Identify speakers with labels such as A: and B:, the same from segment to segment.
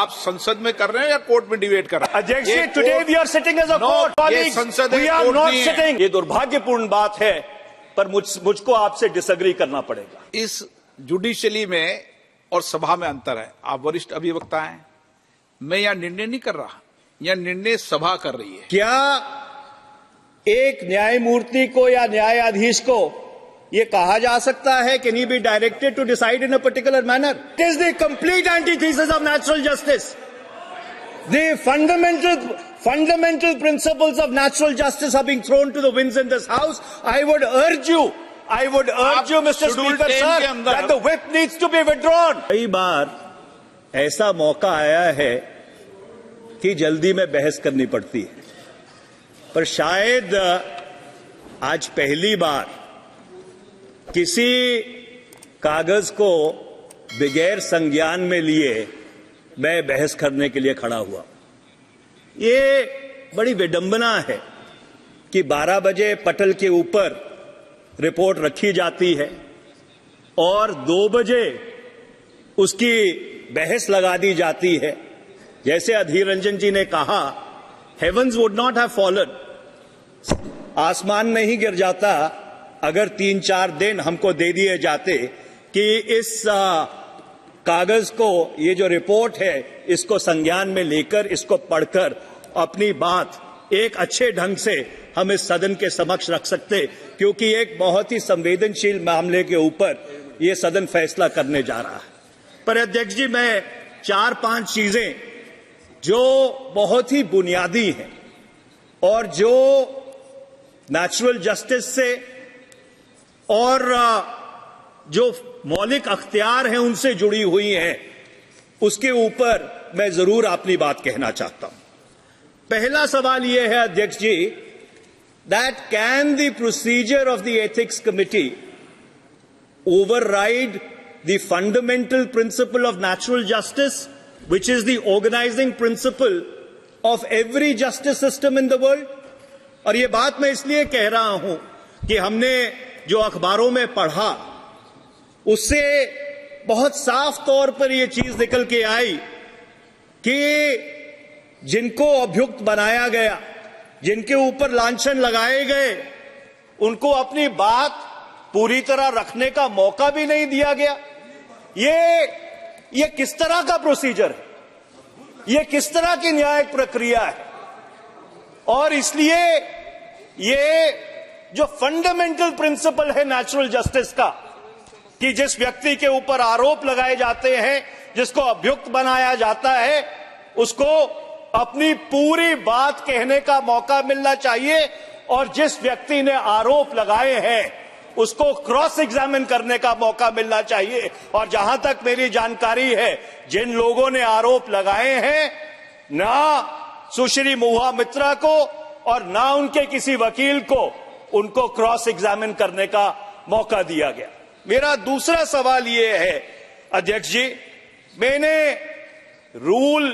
A: आप संसद में कर रहे हैं या कोर्ट में डिबेट कर रहे हैं?
B: अध्यक्ष जी, today we are sitting as a court,
A: ये संसद है,
B: वी आर
A: कोर्ट
B: नॉट
A: नहीं है।
B: सिटिंग। ये दुर्भाग्यपूर्ण बात है, पर मुझको आपसे डिसएग्री करना पड़ेगा।
A: इस जुडिशियली में और सभा में अंतर है। आप वरिष्ठ अभिवक्ता हैं, मैं यहां निर्णय नहीं कर रहा, यह निर्णय सभा कर रही है।
B: क्या एक न्यायमूर्ति को या न्यायाधीश को ये कहा जा सकता है can he be directed to decide in a particular manner? It is the complete antithesis of natural justice. The fundamental principles of natural justice are being thrown to the winds in this house. I would urge you, Mr. Speaker, sir, that the whip needs to be withdrawn. कई बार ऐसा मौका आया है कि जल्दी में बहस करनी पड़ती है, पर शायद आज पहली बार किसी कागज को बगैर संज्ञान में लिए मैं बहस करने के लिए खड़ा हुआ। ये बड़ी विडंबना है कि 12 बजे पटल के ऊपर रिपोर्ट रखी जाती है और 2 बजे उसकी बहस लगा दी जाती है। जैसे अधीर रंजन जी ने कहा, heavens would not have fallen, आसमान नहीं गिर जाता अगर 3-4 दिन हमको दे दिए जाते कि इस कागज को, ये जो रिपोर्ट है, इसको संज्ञान में लेकर, इसको पढ़कर अपनी बात एक अच्छे ढंग से हम इस सदन के समक्ष रख सकते, क्योंकि एक बहुत ही संवेदनशील मामले के ऊपर ये सदन फैसला करने जा रहा है। पर अध्यक्ष जी, मैं 4-5 चीजें जो बहुत ही बुनियादी हैं और जो नेचुरल जस्टिस से और जो मौलिक अख्तियार हैं उनसे जुड़ी हुई हैं, उसके ऊपर मैं जरूर अपनी बात कहना चाहता हूं। पहला सवाल यह है अध्यक्ष जी, that can the procedure of the ethics committee override the fundamental principle of natural justice, which is the organizing principle of every justice system in the world? और ये बात मैं इसलिए कह रहा हूं कि हमने जो अखबारों में पढ़ा उससे बहुत साफ तौर पर यह चीज निकल के आई कि जिनको अभियुक्त बनाया गया, जिनके ऊपर लांछन लगाए गए, उनको अपनी बात पूरी तरह रखने का मौका भी नहीं दिया गया। ये किस तरह का प्रोसीजर है? ये किस तरह की न्यायिक प्रक्रिया है? और इसलिए ये जो फंडामेंटल प्रिंसिपल है नेचुरल जस्टिस का, कि जिस व्यक्ति के ऊपर आरोप लगाए जाते हैं, जिसको अभियुक्त बनाया जाता है, उसको अपनी पूरी बात कहने का मौका मिलना चाहिए, और जिस व्यक्ति ने आरोप लगाए हैं उसको क्रॉस एग्जामिन करने का मौका मिलना चाहिए। और जहां तक मेरी जानकारी है, जिन लोगों ने आरोप लगाए हैं, ना सुश्री महुआ मित्रा को और ना उनके किसी वकील को उनको क्रॉस एग्जामिन करने का मौका दिया गया। मेरा दूसरा सवाल यह है अध्यक्ष जी, मैंने रूल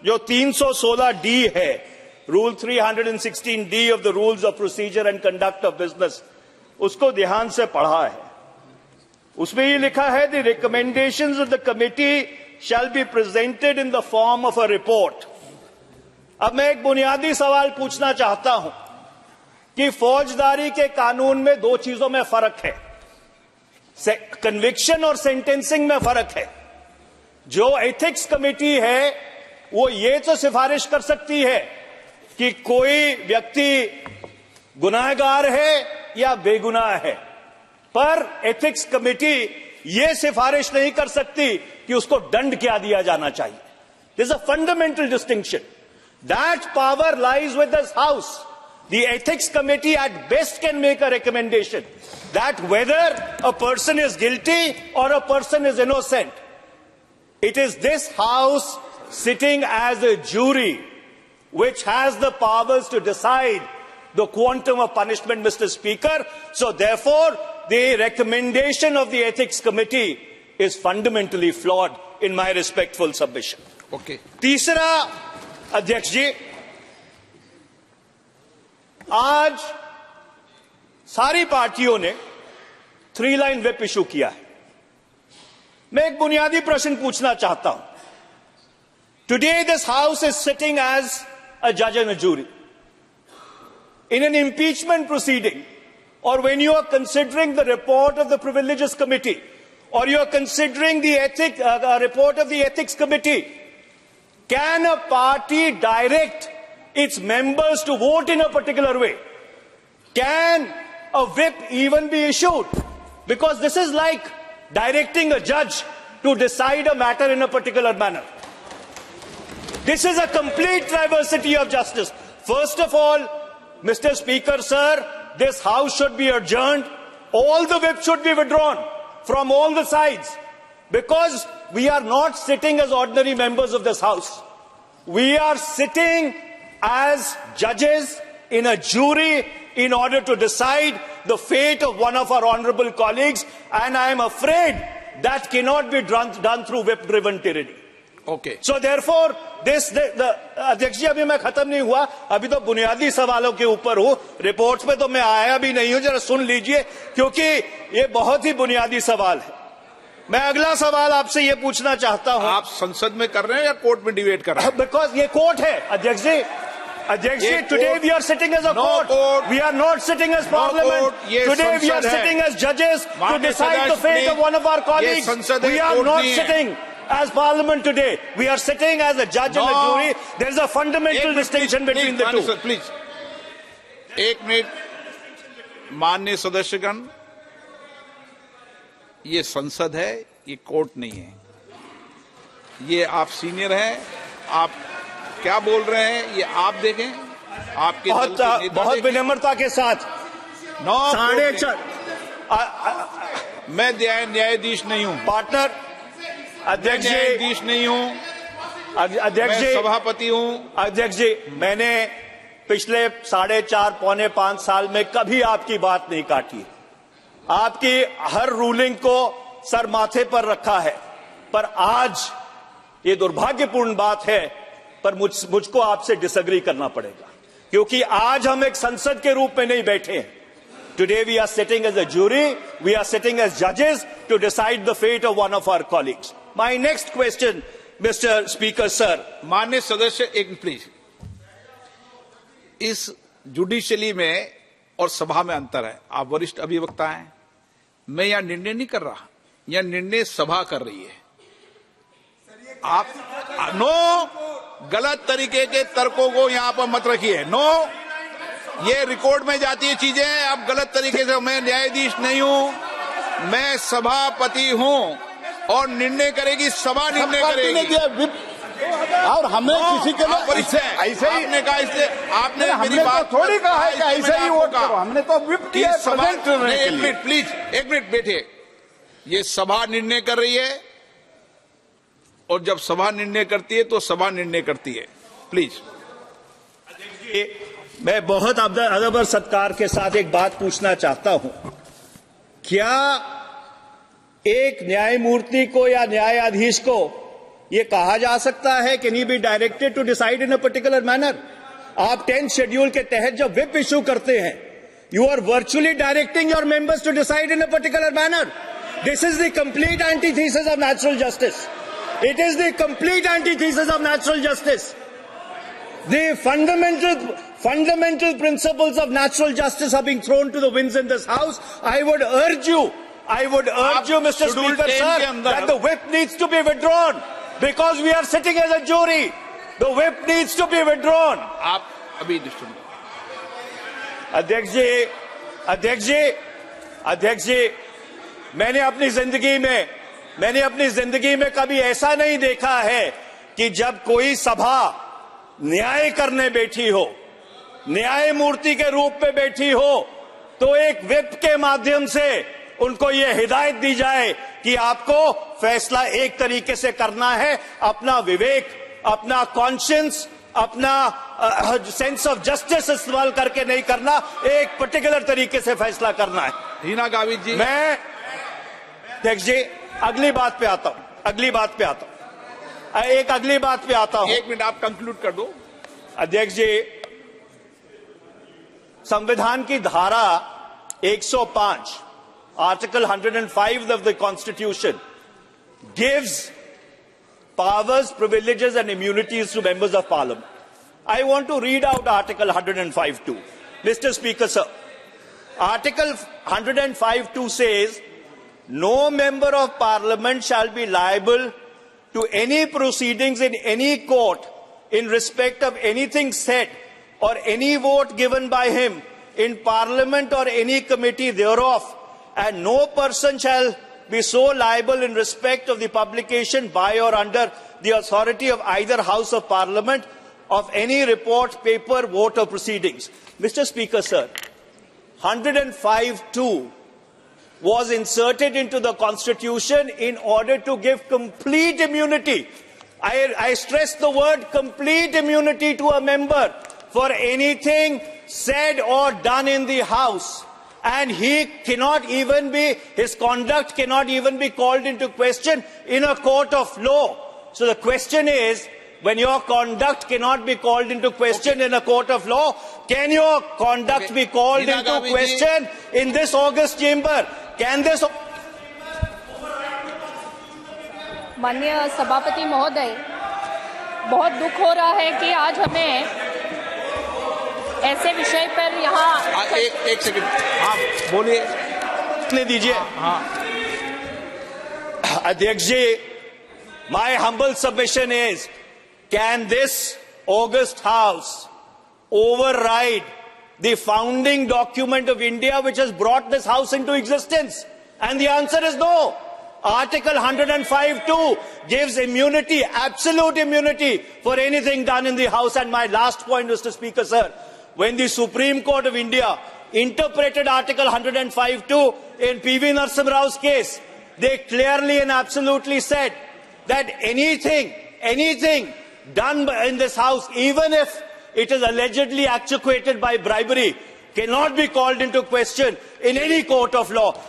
B: जो 316D है, rule 316D of the rules of procedure and conduct of business, उसको ध्यान से पढ़ा है। उसमें ये लिखा है, the recommendations of the committee shall be presented in the form of a report. अब मैं एक बुनियादी सवाल पूछना चाहता हूं कि फौजदारी के कानून में 2 चीजों में फर्क है, कन्विक्शन और सेंटेंसिंग में फर्क है। जो एथिक्स कमेटी है वो ये तो सिफारिश कर सकती है कि कोई व्यक्ति गुनाहगार है या बेगुनाह है, पर एथिक्स कमेटी यह सिफारिश नहीं कर सकती कि उसको दंड क्या दिया जाना चाहिए। This is a fundamental distinction. That power lies with this house. The ethics committee at best can make a recommendation that whether a person is guilty or a person is innocent. It is this house sitting as a jury which has the powers to decide the quantum of punishment, Mr. Speaker. So therefore, the recommendation of the ethics committee is fundamentally flawed in my respectful submission.
A: Okay.
B: तीसरा अध्यक्ष जी, आज सारी पार्टियों ने 3 line whip issue किया है। मैं एक बुनियादी प्रश्न पूछना चाहता हूं Today, this House is sitting as a judge and a jury. In an impeachment proceeding, or when you are considering the report of the Privileges Committee, or you are considering the report of the Ethics Committee, can a party direct its members to vote in a particular way? Can a whip even be issued? Because this is like directing a judge to decide a matter in a particular manner. This is a complete travesty of justice. First of all, Mr. Speaker, sir, this House should be adjourned. All the whips should be withdrawn from all the sides, because we are not sitting as ordinary members of this House. We are sitting as judges in a jury in order to decide the fate of one of our honorable colleagues, and I am afraid that cannot be done through whip-driven tyranny.
A: Okay.
B: So therefore, अध्यक्ष जी, अभी मैं खत्म नहीं हुआ, अभी तो बुनियादी सवालों के ऊपर हूँ, रिपोर्ट्स पे तो मैं आया भी नहीं हूँ, जरा सुन लीजिए, क्योंकि ये बहुत ही बुनियादी सवाल है। मैं अगला सवाल आपसे ये पूछना चाहता हूँ।
A: आप संसद में कर रहे हैं या कोर्ट में डिबेट कर रहे हैं?
B: बिकॉज ये कोर्ट है, अध्यक्ष जी। अध्यक्ष जी, today we are sitting as a court, we are not sitting as parliament. Today we are sitting as जजेस to decide the fate of one of our colleagues. We are not sitting as parliament today. We are sitting as a judge and a jury. There is a fundamental distinction between the two.
A: Sir, please. एक minute, माननीय सदस्यगण, ये संसद है, ये court नहीं है। ये आप सीनियर हैं, आप क्या बोल रहे हैं ये आप देखें। आपके
B: बहुत विनम्रता के साथ 4:30
A: मैं न्यायाधीश नहीं हूं
B: पार्टनर। अध्यक्ष जी,
A: न्यायाधीश नहीं हूं,
B: अध्यक्ष जी,
A: सभापति हूं।
B: अध्यक्ष जी, मैंने पिछले 4.5 पौने 5 साल में कभी आपकी बात नहीं काटी। आपकी हर रूलिंग को सर माथे पर रखा है, पर आज ये दुर्भाग्यपूर्ण बात है, पर मुझको आपसे डिसएग्री करना पड़ेगा, क्योंकि आज हम एक संसद के रूप में नहीं बैठे हैं। Today we are sitting as a jury, we are sitting as judges to decide the fate of one of our colleagues. My next question, Mr. Speaker, sir.
A: माननीय सदस्य, एक प्लीज, इस जुडिशली में और सभा में अंतर है। आप वरिष्ठ अभिवक्ता हैं, मैं यहां निर्णय नहीं कर रहा, यह निर्णय सभा कर रही है। आप गलत तरीके के तर्कों को यहां पर मत रखिए। ये रिकॉर्ड में जाती है चीजें, आप गलत तरीके से। मैं न्यायाधीश नहीं हूं, मैं सभापति हूं, और निर्णय करेगी सभा, निर्णय करेगी।
C: और हमने किसी के लिए
A: ऐसे ही आपने कहा, इसलिए आपने मेरी बात
C: थोड़ी कहा है कि ऐसे ही वोट करो। हमने तो विप किया है प्रेजेंट करने के लिए।
A: एक मिनट प्लीज, एक मिनट बैठिए। ये सभा निर्णय कर रही है, और जब सभा निर्णय करती है तो सभा निर्णय करती है। प्लीज।
B: मैं बहुत अदब और सत्कार के साथ एक बात पूछना चाहता हूं। क्या एक न्यायमूर्ति को या न्यायाधीश को यह कहा जा सकता है कि नहीं be directed to decide in a particular manner? आप 10th शेड्यूल के तहत जब व्हिप इशू करते हैं, you are virtually directing your members to decide in a particular manner. This is the complete antithesis of natural justice. It is the complete antithesis of natural justice. The fundamental principles of natural justice are being thrown to the winds in this House. I would urge you, Mr. Speaker, sir, that the whip needs to be withdrawn, because we are sitting as a jury. The whip needs to be withdrawn.
A: आप अभी disturb.
B: अध्यक्ष जी, मैंने अपनी जिंदगी में कभी ऐसा नहीं देखा है कि जब कोई सभा न्याय करने बैठी हो, न्यायमूर्ति के रूप में बैठी हो, तो एक व्हिप के माध्यम से उनको यह हिदायत दी जाए कि आपको फैसला एक तरीके से करना है, अपना विवेक, अपना कॉन्शियंस, अपना सेंस ऑफ जस्टिस इस्तेमाल करके नहीं करना, एक पर्टिकुलर तरीके से फैसला करना है।
A: हीना गावित जी,
B: मैं अध्यक्ष जी अगली बात पे आता हूं।
A: एक मिनट, आप कंक्लूड कर दो।
B: अध्यक्ष जी, संविधान की धारा 105, article 105 of the Constitution gives powers, privileges and immunities to members of parliament. I want to read out Article 105(2). Mr. Speaker, sir, Article 105(2) says, no member of parliament shall be liable to any proceedings in any court in respect of anything said or any vote given by him in parliament or any committee thereof, and no person shall be so liable in respect of the publication by or under the authority of either House of Parliament of any report, paper, vote or proceedings. Mr. Speaker, sir, 105(2) was inserted into the Constitution in order to give complete immunity. I stress the word complete immunity to a member for anything said or done in the House. And his conduct cannot even be called into question in a court of law. So the question is, when your conduct cannot be called into question in a court of law, can your conduct be called into question in this august chamber? Can this...
D: माननीय सभापति महोदय, बहुत दुख हो रहा है कि आज हमें ऐसे विषय पर यहाँ
A: एक सेकंड, हाँ बोलिए,
B: ने दीजिए। अध्यक्ष जी, my humble submission is, can this august house override the founding document of India which has brought this house into existence? And the answer is no. Article 105(2) gives immunity, absolute immunity for anything done in the House. And my last point, Mr. Speaker, sir, when the Supreme Court of India interpreted Article 105(2) in P.V. Narasimha Rao's case, they clearly and absolutely said that anything done in this House, even if it is allegedly actuated by bribery, cannot be called into question in any court of law.